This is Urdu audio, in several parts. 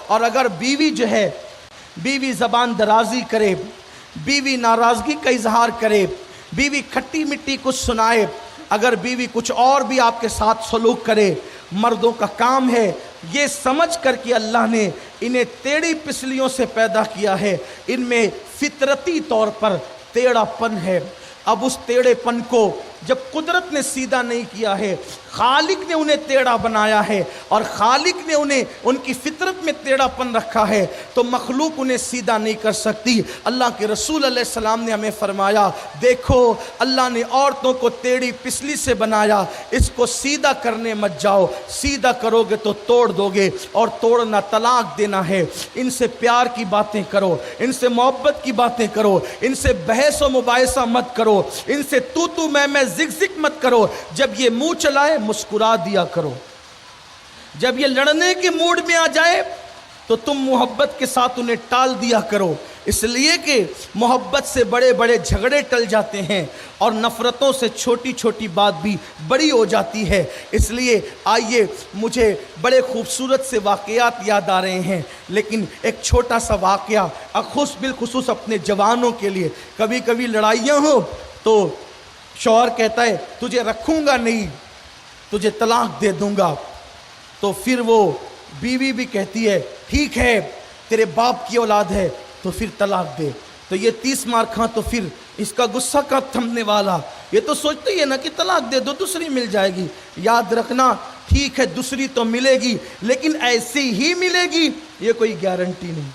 اور اگر بیوی جو ہے بیوی زبان درازی کرے، بیوی ناراضگی کا اظہار کرے، بیوی کھٹی مٹی کچھ سنائے، اگر بیوی کچھ اور بھی آپ کے ساتھ سلوک کرے، مردوں کا کام ہے یہ سمجھ کر کہ اللہ نے انہیں ٹیڑھی پسلیوں سے پیدا کیا ہے، ان میں فطرتی طور پر ٹیڑھا پن ہے۔ اب اس ٹیڑھے پن کو جب قدرت نے سیدھا نہیں کیا ہے، خالق نے انہیں ٹیڑھا بنایا ہے اور خالق نے انہیں ان کی فطرت میں ٹیڑھا پن رکھا ہے، تو مخلوق انہیں سیدھا نہیں کر سکتی۔ اللہ کے رسول علیہ السلام نے ہمیں فرمایا، دیکھو اللہ نے عورتوں کو ٹیڑھی پسلی سے بنایا، اس کو سیدھا کرنے مت جاؤ، سیدھا کرو گے تو توڑ دو گے، اور توڑنا طلاق دینا ہے۔ ان سے پیار کی باتیں کرو، ان سے محبت کی باتیں کرو، ان سے بحث و مباحثہ مت کرو، ان سے تو میں زگ زگ مت کرو۔ جب یہ منہ چلائے مسکرا دیا کرو، جب یہ لڑنے کے موڈ میں آ جائے تو تم محبت کے ساتھ انہیں ٹال دیا کرو، اس لیے کہ محبت سے بڑے بڑے جھگڑے ٹل جاتے ہیں اور نفرتوں سے چھوٹی چھوٹی بات بھی بڑی ہو جاتی ہے۔ اس لیے آئیے، مجھے بڑے خوبصورت سے واقعات یاد آ رہے ہیں، لیکن ایک چھوٹا سا واقعہ بالخصوص اپنے جوانوں کے لیے۔ کبھی کبھی لڑائیاں ہوں تو شوہر کہتا ہے تجھے رکھوں گا نہیں، تجھے طلاق دے دوں گا، تو پھر وہ بیوی بھی کہتی ہے ٹھیک ہے تیرے باپ کی اولاد ہے تو پھر طلاق دے، تو یہ 30 مار کھاں تو پھر اس کا غصہ کب تھمنے والا؟ یہ تو سوچتے ہی ہے نا کہ طلاق دے دو دوسری مل جائے گی۔ یاد رکھنا، ٹھیک ہے دوسری تو ملے گی لیکن ایسی ہی ملے گی یہ کوئی گارنٹی نہیں۔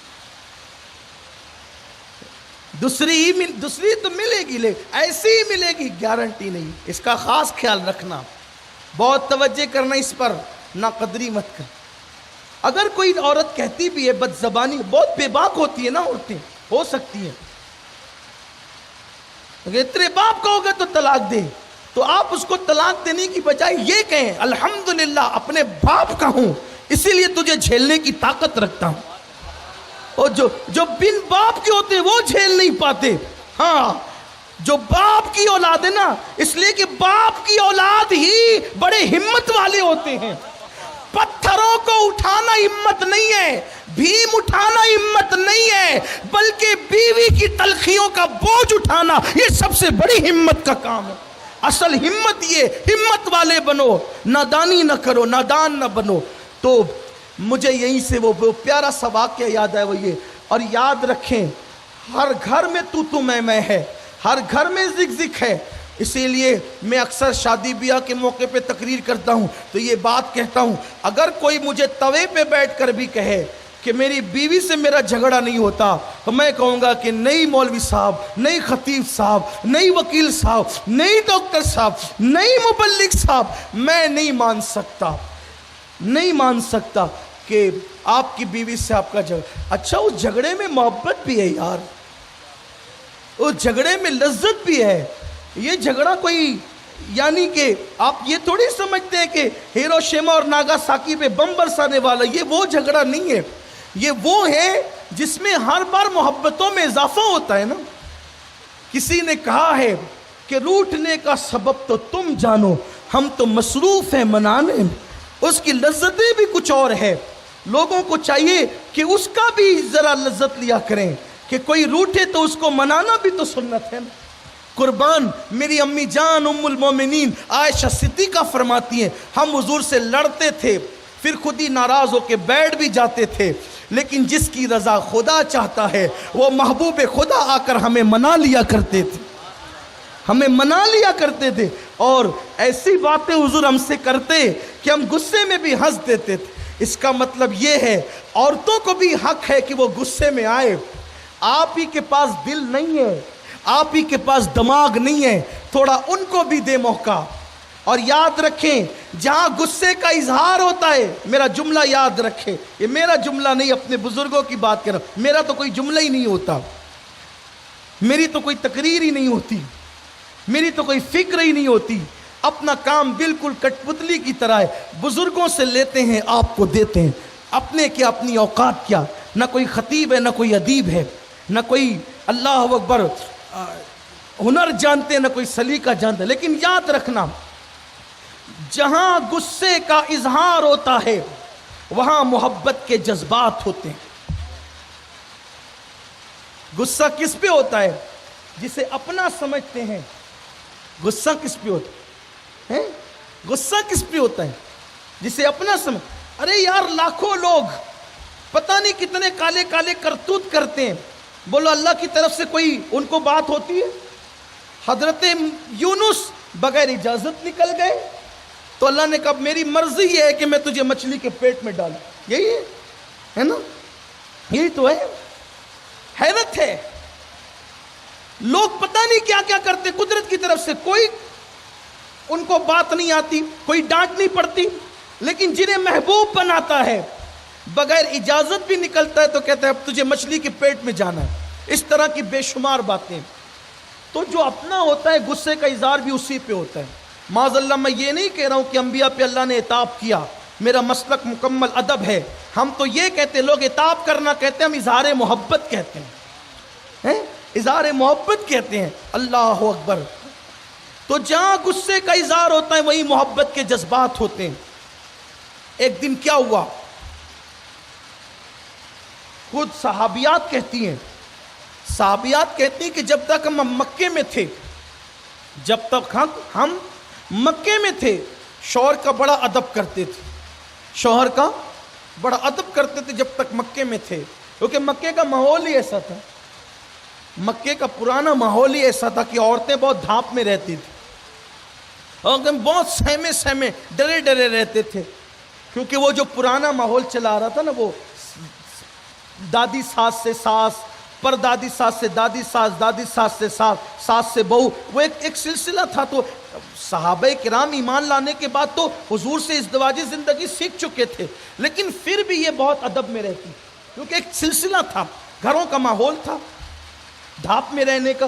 دوسری تو ملے گی لیکن ایسی ہی ملے گی، گارنٹی نہیں۔ اس کا خاص خیال رکھنا، بہت توجہ کرنا اس پر، ناقدری مت کر۔ اگر کوئی عورت کہتی بھی ہے بد زبانی، بہت بے باک ہوتی ہے نا عورتیں، ہو سکتی ہیں، اگر تیرے باپ کا ہوگا تو طلاق دے، تو آپ اس کو طلاق دینے کی بجائے یہ کہیں الحمدللہ اپنے باپ کا ہوں اسی لیے تجھے جھیلنے کی طاقت رکھتا ہوں۔ اور جو بن باپ کے ہوتے ہیں وہ جھیل نہیں پاتے۔ ہاں، جو باپ کی اولاد ہے نا، اس لیے کہ باپ کی اولاد ہی بڑے ہمت والے ہوتے ہیں۔ پتھروں کو اٹھانا ہمت نہیں ہے، بھیم اٹھانا ہمت نہیں ہے، بلکہ بیوی کی تلخیوں کا بوجھ اٹھانا یہ سب سے بڑی ہمت کا کام ہے۔ اصل ہمت یہ، ہمت والے بنو، نادانی نہ کرو، نادان نہ بنو۔ تو مجھے یہیں سے وہ پیارا سا واقعہ یاد ہے، وہ یہ، اور یاد رکھیں ہر گھر میں تو میں ہے، ہر گھر میں زگ زگ ہے۔ اسی لیے میں اکثر شادی بیاہ کے موقع پہ تقریر کرتا ہوں تو یہ بات کہتا ہوں، اگر کوئی مجھے توے پہ بیٹھ کر بھی کہے کہ میری بیوی سے میرا جھگڑا نہیں ہوتا، تو میں کہوں گا کہ نہیں مولوی صاحب، نہیں خطیب صاحب، نہیں وکیل صاحب، نہیں ڈاکٹر صاحب، نہیں مبلغ صاحب، میں نہیں مان سکتا کہ آپ کی بیوی سے آپ کا جھگڑا۔ اچھا، اس جھگڑے میں محبت بھی ہے یار، اس جھگڑے میں لذت بھی ہے۔ یہ جھگڑا کوئی، یعنی کہ آپ یہ تھوڑی سمجھتے ہیں کہ ہیروشیما اور ناگاساکی پہ بم برسانے والا، یہ وہ جھگڑا نہیں ہے، یہ وہ ہے جس میں ہر بار محبتوں میں اضافہ ہوتا ہے نا۔ کسی نے کہا ہے کہ روٹنے کا سبب تو تم جانو، ہم تو مصروف ہیں منانے میں، اس کی لذتیں بھی کچھ اور ہے۔ لوگوں کو چاہیے کہ اس کا بھی ذرا لذت لیا کریں، کہ کوئی روٹے تو اس کو منانا بھی تو سنت ہے نا۔ قربان میری امی جان ام المومنین عائشہ صدیقہ فرماتی ہیں، ہم حضور سے لڑتے تھے، پھر خود ہی ناراض ہو کے بیٹھ بھی جاتے تھے، لیکن جس کی رضا خدا چاہتا ہے وہ محبوب خدا آ کر ہمیں منا لیا کرتے تھے، اور ایسی باتیں حضور ہم سے کرتے کہ ہم غصے میں بھی ہنس دیتے تھے۔ اس کا مطلب یہ ہے عورتوں کو بھی حق ہے کہ وہ غصے میں آئے۔ آپ ہی کے پاس دل نہیں ہے، آپ ہی کے پاس دماغ نہیں ہے، تھوڑا ان کو بھی دے موقع۔ اور یاد رکھیں جہاں غصے کا اظہار ہوتا ہے، میرا جملہ یاد رکھیں، یہ میرا جملہ نہیں، اپنے بزرگوں کی بات کر رہا ہوں، میرا تو کوئی جملہ ہی نہیں ہوتا، میری تو کوئی تقریر ہی نہیں ہوتی، میری تو کوئی فکر ہی نہیں ہوتی، اپنا کام بالکل کٹ پتلی کی طرح ہے، بزرگوں سے لیتے ہیں آپ کو دیتے ہیں، اپنے کیا اپنی اوقات کیا، نہ کوئی خطیب ہے نہ کوئی ادیب ہے، نہ کوئی اللہ اکبر ہنر جانتے نہ کوئی سلیقہ جانتے، لیکن یاد رکھنا جہاں غصے کا اظہار ہوتا ہے وہاں محبت کے جذبات ہوتے ہیں. غصہ کس پہ ہوتا ہے؟ جسے اپنا سمجھتے ہیں. غصہ کس پہ ہوتا ہے؟ غصہ کس پہ ہوتا ہے؟ جسے اپنا سمجھ. ارے یار لاکھوں لوگ پتہ نہیں کتنے کالے کالے کرتوت کرتے ہیں، بولو اللہ کی طرف سے کوئی ان کو بات ہوتی ہے؟ حضرت یونس بغیر اجازت نکل گئے تو اللہ نے کہا میری مرضی یہ ہے کہ میں تجھے مچھلی کے پیٹ میں ڈالوں. یہی ہے نا؟ یہی تو ہے. حیرت ہے، لوگ پتہ نہیں کیا کیا کرتے قدرت کی طرف سے، کوئی ان کو بات نہیں آتی، کوئی ڈانٹ نہیں پڑتی، لیکن جنہیں محبوب بناتا ہے بغیر اجازت بھی نکلتا ہے تو کہتا ہے اب تجھے مچھلی کے پیٹ میں جانا ہے. اس طرح کی بے شمار باتیں. تو جو اپنا ہوتا ہے غصے کا اظہار بھی اسی پہ ہوتا ہے. معاذ اللہ میں یہ نہیں کہہ رہا ہوں کہ انبیاء پہ اللہ نے عتاب کیا، میرا مسلک مکمل ادب ہے. ہم تو یہ کہتے ہیں، لوگ عتاب کرنا کہتے ہیں، ہم اظہار محبت کہتے ہیں، اظہار محبت کہتے ہیں. اللہ اکبر. تو جہاں غصے کا اظہار ہوتا ہے وہیں محبت کے جذبات ہوتے ہیں. ایک دن کیا ہوا، خود صحابیات کہتی ہیں کہ جب تک ہم مکے میں تھے، جب تک ہم مکے میں تھے، شوہر کا بڑا ادب کرتے تھے، شوہر کا بڑا ادب کرتے تھے جب تک مکے میں تھے، کیونکہ مکے کا ماحول ہی ایسا تھا، مکے کا پرانا ماحول ہی ایسا تھا کہ عورتیں بہت دھاپ میں رہتی تھی اور بہت سہمے ڈرے ڈرے رہتے تھے، کیونکہ وہ جو پرانا ماحول چلا رہا تھا نا، وہ دادی ساس سے ساس، پر دادی ساس سے دادی ساس، دادی ساس سے ساس، ساس سے بہو، وہ ایک سلسلہ تھا. تو صحابہ کرام ایمان لانے کے بعد تو حضور سے ازدواجی زندگی سیکھ چکے تھے، لیکن پھر بھی یہ بہت ادب میں رہتی، کیونکہ ایک سلسلہ تھا، گھروں کا ماحول تھا دھاپ میں رہنے کا.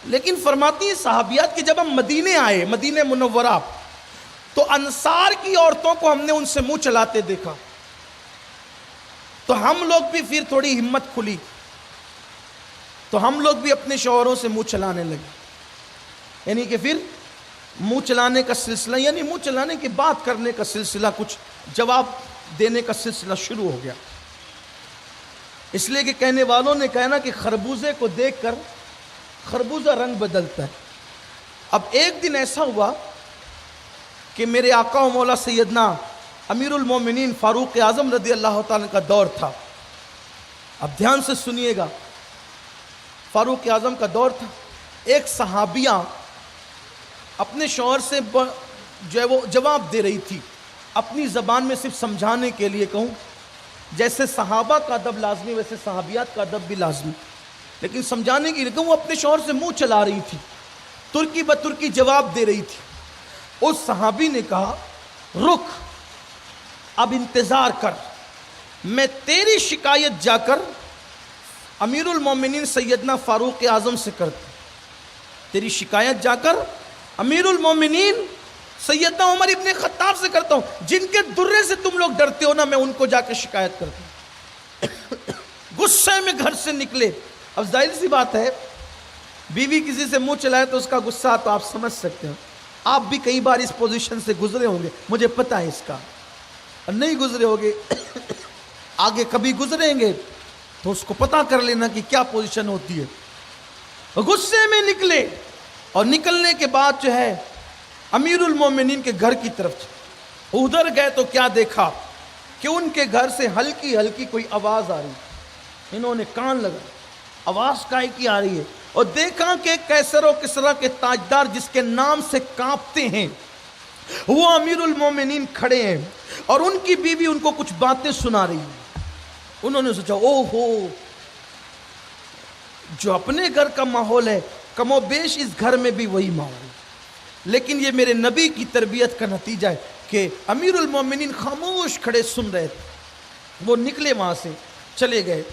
لیکن فرماتی ہیں صحابیات کہ جب ہم مدینے آئے، مدینہ منورہ، تو انصار کی عورتوں کو ہم نے ان سے منہ چلاتے دیکھا، تو ہم لوگ بھی پھر تھوڑی ہمت کھلی، تو ہم لوگ بھی اپنے شوہروں سے منہ چلانے لگے. یعنی کہ پھر منہ چلانے کا سلسلہ، یعنی منہ چلانے کی بات کرنے کا سلسلہ، کچھ جواب دینے کا سلسلہ شروع ہو گیا. اس لیے کہ کہنے والوں نے کہا نا کہ خربوزے کو دیکھ کر خربوزہ رنگ بدلتا ہے. اب ایک دن ایسا ہوا کہ میرے آقا و مولا سیدنا امیر المومنین فاروق اعظم رضی اللہ تعالیٰ کا دور تھا. اب دھیان سے سنیے گا، فاروق اعظم کا دور تھا. ایک صحابیہ اپنے شوہر سے جو ہے وہ جواب دے رہی تھی، اپنی زبان میں صرف سمجھانے کے لیے کہوں، جیسے صحابہ کا ادب لازمی ویسے صحابیات کا ادب بھی لازمی، لیکن سمجھانے کے لیے کہوں، وہ اپنے شوہر سے منہ چلا رہی تھی، ترکی بترکی جواب دے رہی تھی. اس صحابی نے کہا رک، اب انتظار کر، میں تیری شکایت جا کر امیر المومنین سیدنا فاروق اعظم سے کرتا، تیری شکایت جا کر امیر المومنین سیدنا عمر ابن خطاب سے کرتا ہوں، جن کے درے سے تم لوگ ڈرتے ہو نا، میں ان کو جا کے شکایت کرتا ہوں. غصے میں گھر سے نکلے. اب ظاہر سی بات ہے، بیوی کسی سے منہ چلائے تو اس کا غصہ تو آپ سمجھ سکتے ہیں. آپ بھی کئی بار اس پوزیشن سے گزرے ہوں گے، مجھے پتہ ہے اس کا، اور نہیں گزرے ہوگے آگے کبھی گزریں گے تو اس کو پتہ کر لینا کہ کیا پوزیشن ہوتی ہے. غصے میں نکلے، اور نکلنے کے بعد جو ہے امیر المومنین کے گھر کی طرف ادھر گئے تو کیا دیکھا کہ ان کے گھر سے ہلکی ہلکی کوئی آواز آ رہی. انہوں نے کان لگا، آواز کائے کی آ رہی ہے، اور دیکھا کہ کیسر و کسریٰ کے تاجدار جس کے نام سے کانپتے ہیں وہ امیر المومنین کھڑے ہیں، اور ان کی بیوی ان کو کچھ باتیں سنا رہی ہے. انہوں نے سوچا او ہو، جو اپنے گھر کا ماحول ہے کم و بیش اس گھر میں بھی وہی ماحول ہے، لیکن یہ میرے نبی کی تربیت کا نتیجہ ہے کہ امیر المومنین خاموش کھڑے سن رہے تھے. وہ نکلے وہاں سے چلے گئے.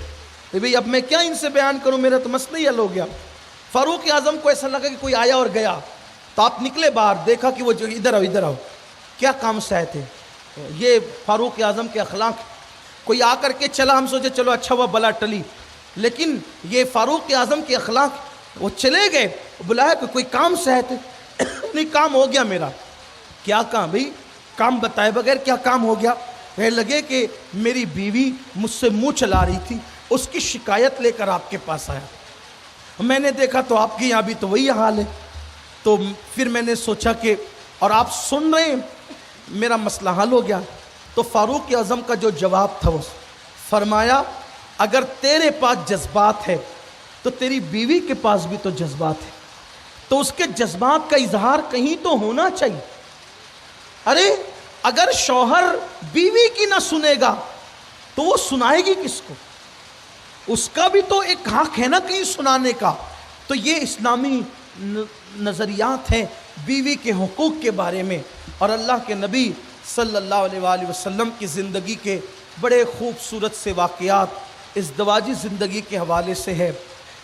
بھئی اب میں کیا ان سے بیان کروں، میرا تو مسئلہ ہی حل ہو گیا. فاروق اعظم کو ایسا لگا کہ کوئی آیا اور گیا، تو آپ نکلے باہر، دیکھا کہ وہ جو ادھر آؤ ادھر آؤ، کیا کام سے آئے تھے. یہ فاروق اعظم کے اخلاق، کوئی آ کر کے چلا، ہم سوچے چلو اچھا ہوا بلا ٹلی، لیکن یہ فاروق اعظم کے اخلاق. وہ چلے گئے، بلایا کہ کوئی کام سے آئے تھے. نہیں کام ہو گیا میرا. کیا کام بھئی؟ کام بتائے بغیر کیا کام ہو گیا؟ کہنے لگے کہ میری بیوی مجھ سے منہ چلا رہی تھی، اس کی شکایت لے کر آپ کے پاس آیا، میں نے دیکھا تو آپ کے یہاں بھی تو وہی حال ہے، تو پھر میں نے سوچا کہ اور آپ سن رہے ہیں، میرا مسئلہ حل ہو گیا۔ تو فاروق اعظم کا جو جواب تھا وہ فرمایا اگر تیرے پاس جذبات ہے تو تیری بیوی کے پاس بھی تو جذبات ہے، تو اس کے جذبات کا اظہار کہیں تو ہونا چاہیے۔ ارے اگر شوہر بیوی کی نہ سنے گا تو وہ سنائے گی کس کو؟ اس کا بھی تو ایک حق ہے نا کہیں سنانے کا۔ تو یہ اسلامی نظریات ہیں بیوی کے حقوق کے بارے میں، اور اللہ کے نبی صلی اللہ علیہ وآلہ وسلم کی زندگی کے بڑے خوبصورت سے واقعات ازدواجی زندگی کے حوالے سے ہے۔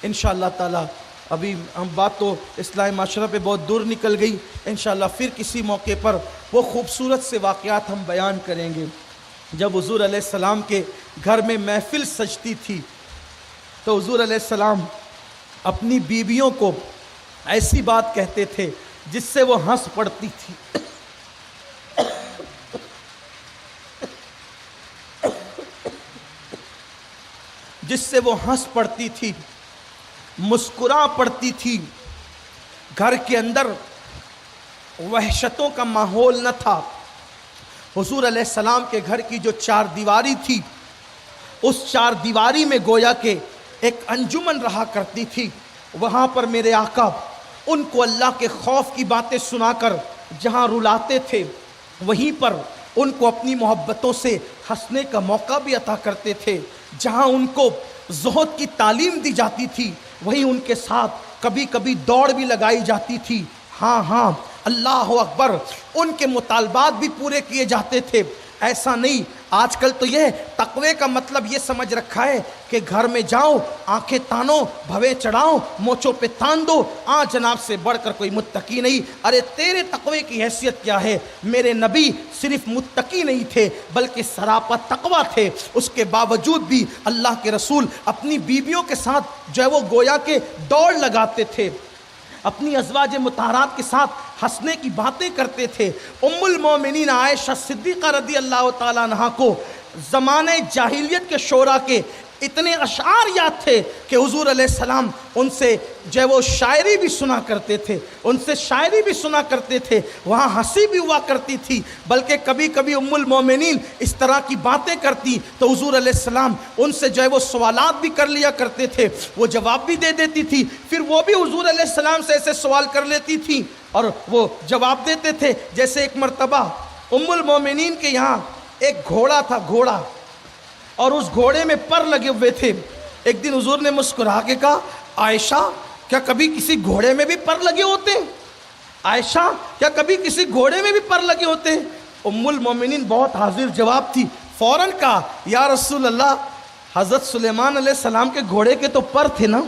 انشاءاللہ تعالی ابھی ہم بات تو اصلاح معاشرہ پہ بہت دور نکل گئی، انشاءاللہ پھر کسی موقع پر وہ خوبصورت سے واقعات ہم بیان کریں گے۔ جب حضور علیہ السلام کے گھر میں محفل سجتی تھی تو حضور علیہ السلام اپنی بیویوں کو ایسی بات کہتے تھے جس سے وہ ہنس پڑتی تھی، جس سے وہ ہنس پڑتی تھی، مسکرا پڑتی تھی۔ گھر کے اندر وحشتوں کا ماحول نہ تھا۔ حضور علیہ السلام کے گھر کی جو چار دیواری تھی، اس چار دیواری میں گویا کہ ایک انجمن رہا کرتی تھی۔ وہاں پر میرے آقا ان کو اللہ کے خوف کی باتیں سنا کر جہاں رلاتے تھے، وہیں پر ان کو اپنی محبتوں سے ہنسنے کا موقع بھی عطا کرتے تھے۔ جہاں ان کو زہد کی تعلیم دی جاتی تھی، وہیں ان کے ساتھ کبھی کبھی دوڑ بھی لگائی جاتی تھی۔ ہاں اللہ اکبر، ان کے مطالبات بھی پورے کیے جاتے تھے۔ ایسا نہیں، آج کل تو یہ تقوی کا مطلب یہ سمجھ رکھا ہے کہ گھر میں جاؤ، آنکھیں تانو، بھوے چڑھاؤ، موچوں پہ تان دو، جناب سے بڑھ کر کوئی متقی نہیں۔ ارے تیرے تقوی کی حیثیت کیا ہے؟ میرے نبی صرف متقی نہیں تھے بلکہ سراپا تقوی تھے، اس کے باوجود بھی اللہ کے رسول اپنی بیویوں کے ساتھ جو ہے وہ گویا کہ دوڑ لگاتے تھے، اپنی ازواج مطہرات کے ساتھ ہنسنے کی باتیں کرتے تھے۔ ام المومنین عائشہ صدیقہ رضی اللہ تعالیٰ عنہا کو زمانے جاہلیت کے شعراء کے اتنے اشعار یاد تھے کہ حضور علیہ السلام ان سے جو ہے وہ شاعری بھی سنا کرتے تھے، ان سے شاعری بھی سنا کرتے تھے، وہاں ہنسی بھی ہوا کرتی تھی، بلکہ کبھی کبھی ام المومنین اس طرح کی باتیں کرتی تو حضور علیہ السلام ان سے جو ہے وہ سوالات بھی کر لیا کرتے تھے، وہ جواب بھی دے دیتی تھی، پھر وہ بھی حضور علیہ السلام سے ایسے سوال کر لیتی تھی اور وہ جواب دیتے تھے۔ جیسے ایک مرتبہ ام المومنین کے یہاں ایک گھوڑا تھا، گھوڑا، اور اس گھوڑے میں پر لگے ہوئے تھے۔ ایک دن حضور نے مسکرا کے کہا عائشہ کیا کبھی کسی گھوڑے میں بھی پر لگے ہوتے ہیں؟ عائشہ کیا کبھی کسی گھوڑے میں بھی پر لگے ہوتے ہیں؟ ام المومنین بہت حاضر جواب تھی، فوراً کہا یا رسول اللہ، حضرت سلیمان علیہ السلام کے گھوڑے کے تو پر تھے نا۔